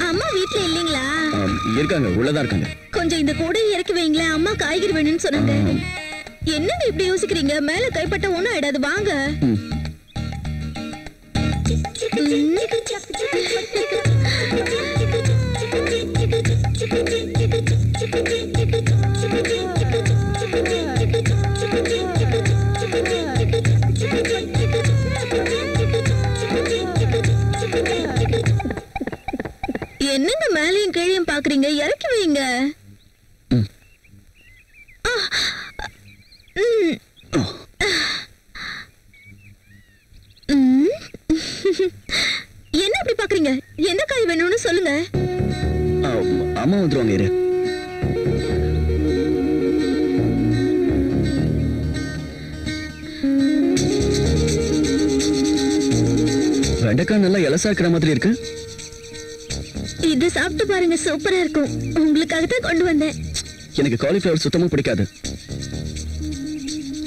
அம்மா வீட்ல இல்லீங்களா? இருக்காங்க, உள்ளதா இருக்காங்க. கொஞ்சம் இந்த கூடை இறக்கி வைங்களே, அம்மா காய்கறி வேணும்னு சொன்னாங்க. என்னங்க இப்படி யோசிக்கிறீங்க? மேல கைப்பட்ட ஒண்ணும் ஆயிடாது, வாங்க. என்னங்க மேலையும் கீழையும் பாக்குறீங்க? இறக்கி வைங்க. என்ன அப்படி பாக்குறீங்க? என்ன காய் வேணும்னு சொல்லுங்க. அம்மா வந்துருவாங்க, இரு. வெண்டைக்காய் நல்லா இலசா இருக்கிற மாதிரி இருக்கு. இது சாப்பிட்டு பாருங்க, சூப்பரா இருக்கும். உங்களுக்காக தான் கொண்டு வந்தேன். எனக்கு காலிஃபிளவர் சுத்தமா பிடிக்காது.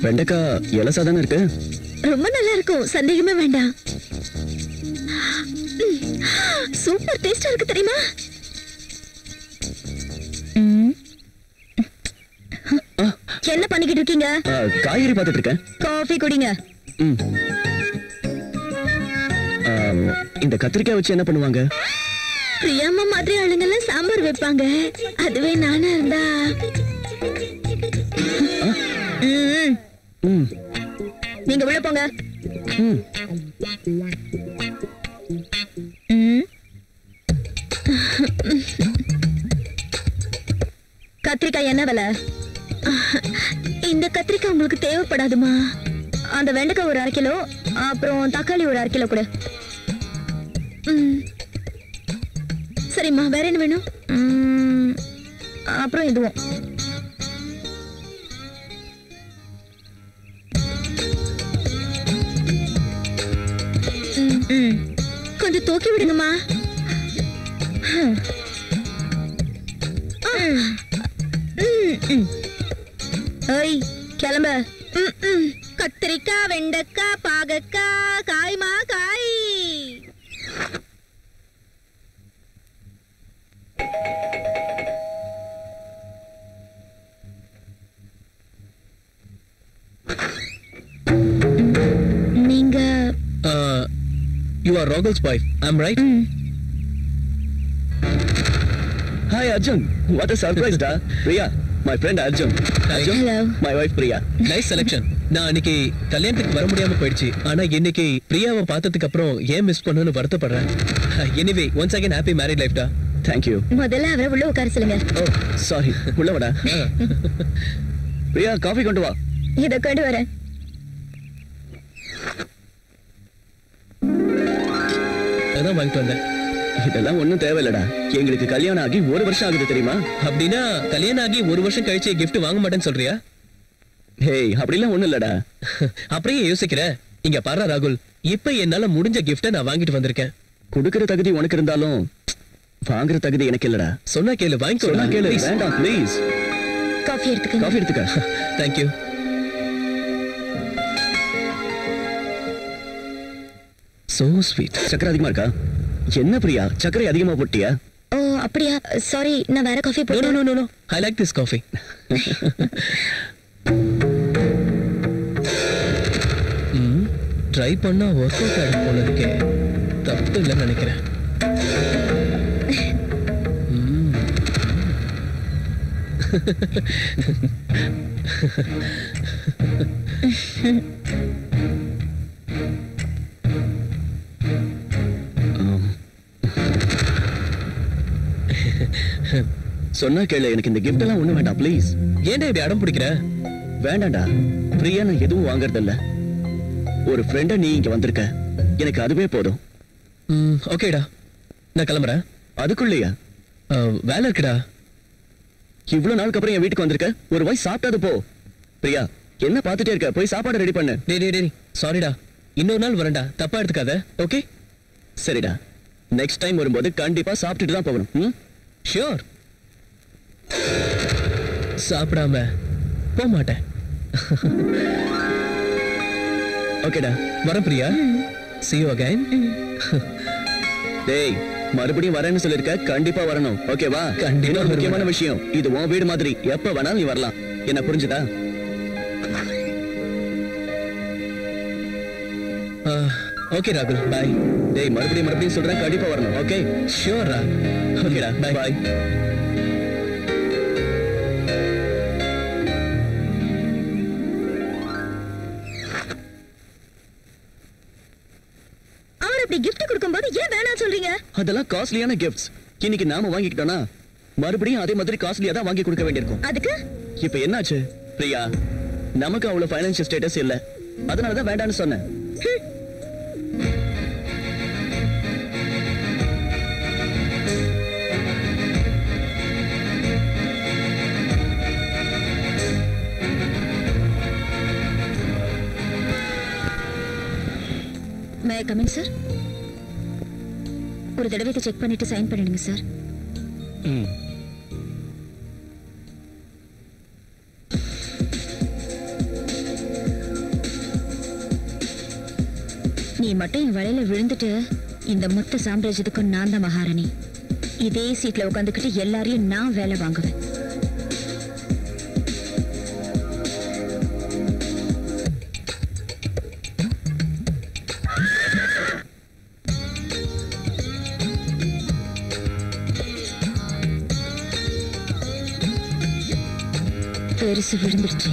வெண்டைக்காய் இலசா தானே இருக்கு. ரொம்ப நல்லா இருக்கும், சந்தேகமே வேண்டாம். சூப்பர் டேஸ்டா இருக்கு தெரியுமா? என்ன பண்ணிக்கிட்டு இருக்கீங்க? காய்கறி பார்த்துட்டு இருக்கேன். காஃபி குடிங்க. இந்த கத்திரிக்காய் வச்சு என்ன பண்ணுவாங்க? பிரியாமா மாதிரி ஆளுங்கெல்லாம் சாம்பார் வைப்பாங்க. அதுவே நானா இருந்தா நீங்க உள்ள போங்க. கத்திரிக்காய் என்ன விலை? இந்த கத்திரிக்காய் உங்களுக்கு தேவைப்படாதுமா. அந்த வெண்டைக்காய் ஒரு 1/2 கிலோ, அப்புறம் தக்காளி ஒரு 1/2 கிலோ கூட. சரிம்மா, வேற என்ன வேணும்? அப்புறம் இதுவும். கொஞ்சம் தூக்கி விடுங்கம்மா. ஓய், கிளம்ப. கத்திரிக்காய், வெண்டைக்காய், பாகக்காய், காய்மா காய். நீங்க You are Rogel's wife, I'm right? Hi Arjun, what a surprise da. Priya, my friend Arjun. Arjun, hello. My wife Priya. Nice selection. நான் அன்னைக்கு கல்யாணத்துக்கு வர முடியாம போயிடுச்சு. ஆனா இன்னைக்கு பிரியாவை பார்த்ததுக்கு அப்புறம் ஏன் மிஸ் பண்ணனும்னு வருத்தப்படுறேன். Anyway, once again happy married life da. Thank you. முதல்ல அவரை உள்ள உட்கார சொல்லுங்க. Oh, sorry. உள்ள வாடா. பிரியா, காஃபி கொண்டு வா. இத கொண்டு வரேன். அதான் வாங்கிட்டு வந்தேன். இதெல்லாம் ஒண்ணும் தேவையில்லடா. எங்களுக்கு கல்யாணம் ஆகி 1 வருஷம் ஆகுது தெரியுமா? அப்படின்னா கல்யாணம் ஆகி 1 வருஷம் கழிச்சு gift வாங்க மாட்டேன்னு சொல்றியா? ஹேய், அப்படிலாம் ஒண்ணும் இல்லடா. அப்படியே யோசிக்கிற. இங்க பாரு ராகுல், இப்ப என்னால முடிஞ்ச gift நான் வாங்கிட்டு வந்திருக்கேன். குடுக்குற தகுதி உனக்கு இருந்தாலும் வாங்குற தகுதி எனக்கு இல்லடா. சொன்னா கேளு, வாங்கிக்கோ. சொன்னா கேளு. வேண்டாம் ப்ளீஸ். காஃபி எடுத்துக்க. காஃபி எடுத்துக்க. Thank you. So sweet. சக்கரை அதிகமா இருக்கா? என்ன பிரியா, சக்கரை அதிகமா போட்டியா? ஓ, அப்படியா? சாரி, நான் வேற காஃபி போடுறேன். No, no, no, no. I like this coffee. Try பண்ணா ஒர்க் அவுட் ஆகிடும் போல இருக்கே. தப்பு இல்லைன்னு நினைக்கிறேன். சொன்னா கேளு, எனக்கு இந்த கிஃப்ட் எல்லாம் ஒண்ணு வேண்டாம் ப்ளீஸ். ஏன்டா இப்படி அடம் பிடிக்கிற? வேண்டாம்டா பிரியா, நான் எதுவும் வாங்குறது இல்ல. ஒரு ஃப்ரெண்ட நீ இங்க வந்திருக்க, எனக்கு அதுவே போதும். ஓகேடா, நான் கிளம்புறேன். அதுக்குள்ளயா? வேலை இருக்குடா. இவ்வளவு நாளுக்கு அப்புறம் என் வீட்டுக்கு வந்திருக்க, ஒரு வாய் சாப்பிட்டாது போ. பிரியா, என்ன பாத்துட்டே இருக்க? போய் சாப்பாடு ரெடி பண்ணு. டேய் சாரிடா, இன்னொரு நாள் வரேன்டா, தப்பா எடுத்துக்காத. ஓகே சரிடா, நெக்ஸ்ட் டைம் வரும்போது கண்டிப்பா சாப்பிட்டுட்டு தான் போகணும். ஷியோர். சாப்பிடாம போக மாட்டேன். ஓகேடா, வரேன் பிரியா. See you again. டேய், மறுபடியும் வரேன்னு சொல்லிருக்க, கண்டிப்பா வரணும். ஓகேவா? கண்டிப்பா இன்னொரு முக்கியமான வருவேன். விஷயம், இது உன் வீடு மாதிரி, எப்ப வேணாலும் நீ வரலாம். என்ன புரிஞ்சுதா? ஓகே ராகுல், பாய். டேய், மறுபடியும் சொல்றேன், கண்டிப்பா வரணும். ஓகே? ஷியோர் ரா. ஓகேடா, Bye. பாய். அவர் அப்படி gift கொடுக்கும்போது ஏன் வேணாம் சொல்றீங்க? அதெல்லாம் காஸ்ட்லியான கிஃப்ட்ஸ். இன்னைக்கு நாம வாங்கிக்கிட்டோம்னா மறுபடியும் அதே மாதிரி காஸ்ட்லியா தான் வாங்கி கொடுக்க வேண்டியிருக்கும். அதுக்கு இப்ப என்னாச்சு பிரியா? நமக்கு அவ்வளவு ஃபைனான்சியல் ஸ்டேட்டஸ் இல்ல, அதனால தான் வேண்டாம்னு சொன்னேன். மே ஐ கம் இன் சார்? ஒரு தடவை இதை செக் பண்ணிட்டு சைன் பண்ணிடுங்க சார். நீ மட்டும் என் வலையில விழுந்துட்டு இந்த மொத்த சாம்ராஜ்யத்துக்கும் நான் தான் மகாராணி. இதே சீட்ல உட்காந்துக்கிட்டு எல்லாரையும் நான் வேலை வாங்குவேன். பெருசு விழுந்துருச்சு.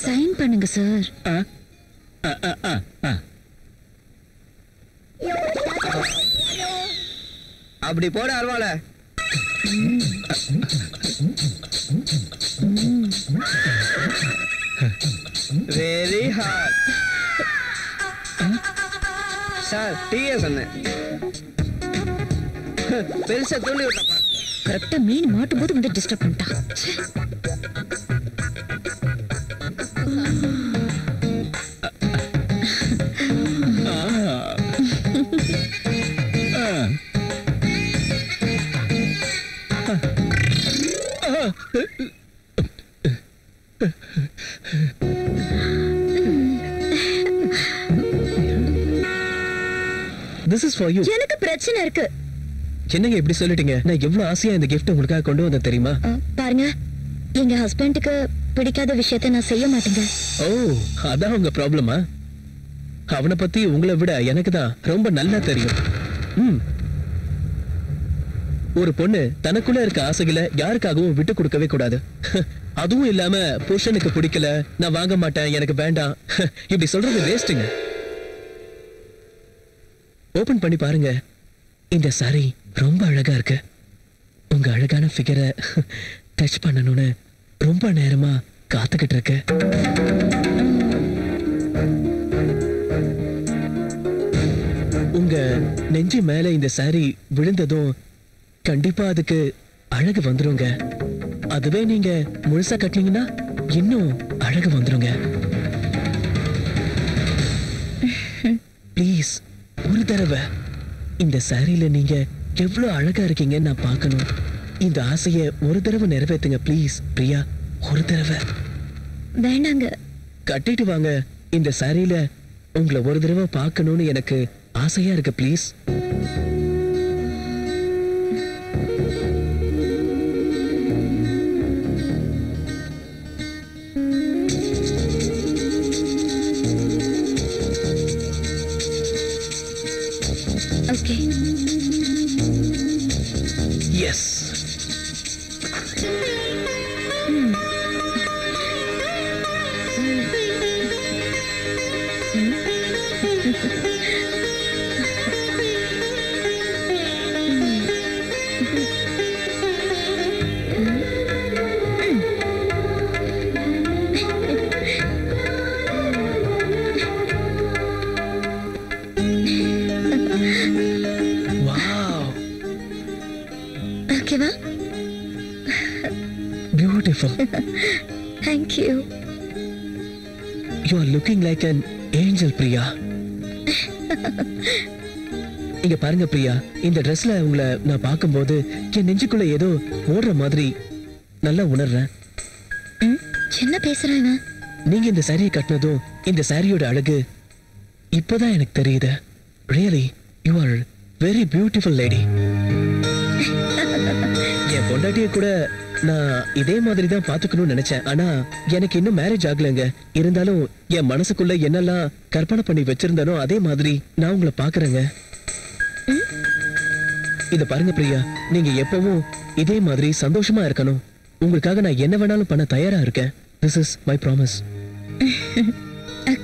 சைன் பண்ணுங்க சார். அப்படி போட அருவாள. Very hard sir. டீயே சொன்னேன், பெருசா தூண்டி விட்டப்பா. கரெக்டா மீன் மாட்டும் போது வந்து டிஸ்டர்ப் பண்ணிட்டான். This is for you. எனக்கு பிரச்சனை இருக்கு. என்னங்க இப்படி சொல்லிட்டீங்க? நான் எவ்வளவு ஆசையா இந்த gift உங்களுக்காக கொண்டு வந்தேன் தெரியுமா? பாருங்க, எங்க ஹஸ்பண்டுக்கு பிடிக்காத விஷயத்தை நான் செய்ய மாட்டேங்க. ஓ, அதான் உங்க ப்ராப்ளமா? அவனை பத்தி உங்களை விட எனக்கு தான் ரொம்ப நல்லா தெரியும். ஒரு பொண்ணு தனக்குள்ள இருக்க ஆசைகளை யாருக்காகவும் விட்டு கொடுக்கவே கூடாது. அதுவும் இல்லாம புருஷனுக்கு பிடிக்கல, நான் வாங்க மாட்டேன், எனக்கு வேண்டாம், இப்படி சொல்றது வேஸ்ட்டுங்க. ஓபன் பண்ணி பாருங்க. இந்த சாரி ரொம்ப அழகா இருக்கு. உங்க அழகான ஃபிகரை டச் பண்ணணும்னு ரொம்ப நேரமா காத்துக்கிட்டு இருக்கு. உங்க நெஞ்சு மேல இந்த சாரி விழுந்ததும் கண்டிப்பா அதுக்கு அழகு வந்துருங்க. அதுவே நீங்க முழுசா கட்டினீங்கன்னா இன்னும் அழகு வந்துருங்க. ப்ளீஸ், ஒரு தடவை இந்த சாரியில நீங்க எவ்வளவு அழகா இருக்கீங்கன்னு நான் பார்க்கணும். இந்த ஆசைய ஒரு தடவை நிறைவேற்றுங்க ப்ளீஸ் பிரியா. ஒரு தடவை. வேண்டாங்க. கட்டிட்டு வாங்க. இந்த சாரியில உங்களை ஒரு தடவை பார்க்கணும்னு எனக்கு ஆசையா இருக்கு ப்ளீஸ். ஓகே. எஸ். ஓகேவா? Beautiful. Thank you. You are looking like an angel, Priya. இங்க பாருங்க பிரியா, இந்த ட்ரெஸ்ல உங்களை நான் பார்க்கும்போது என் நெஞ்சுக்குள்ள ஏதோ ஓடுற மாதிரி நல்லா உணர்றேன். என்ன பேசுறான் இவன்? நீங்க இந்த சாரியை கட்டினதும் இந்த சாரியோட அழகு இப்பதான் எனக்கு தெரியுது. Really you are very beautiful lady. என் பொண்டாட்டிய கூட நான் இதே மாதிரி தான் பாத்துக்கணும்னு நினைச்சேன். ஆனா எனக்கு இன்னும் மேரேஜ் ஆகலைங்க. இருந்தாலும் என் மனசுக்குள்ள என்னெல்லாம் கற்பனை பண்ணி வச்சிருந்தானோ அதே மாதிரி நான் உங்களை பாக்குறேங்க. இத பாருங்க பிரியா, நீங்க எப்பவும் இதே மாதிரி சந்தோஷமா இருக்கணும். உங்களுக்காக நான் என்ன வேணாலும் பண்ண தயாரா இருக்கேன். This is my promise. Okay.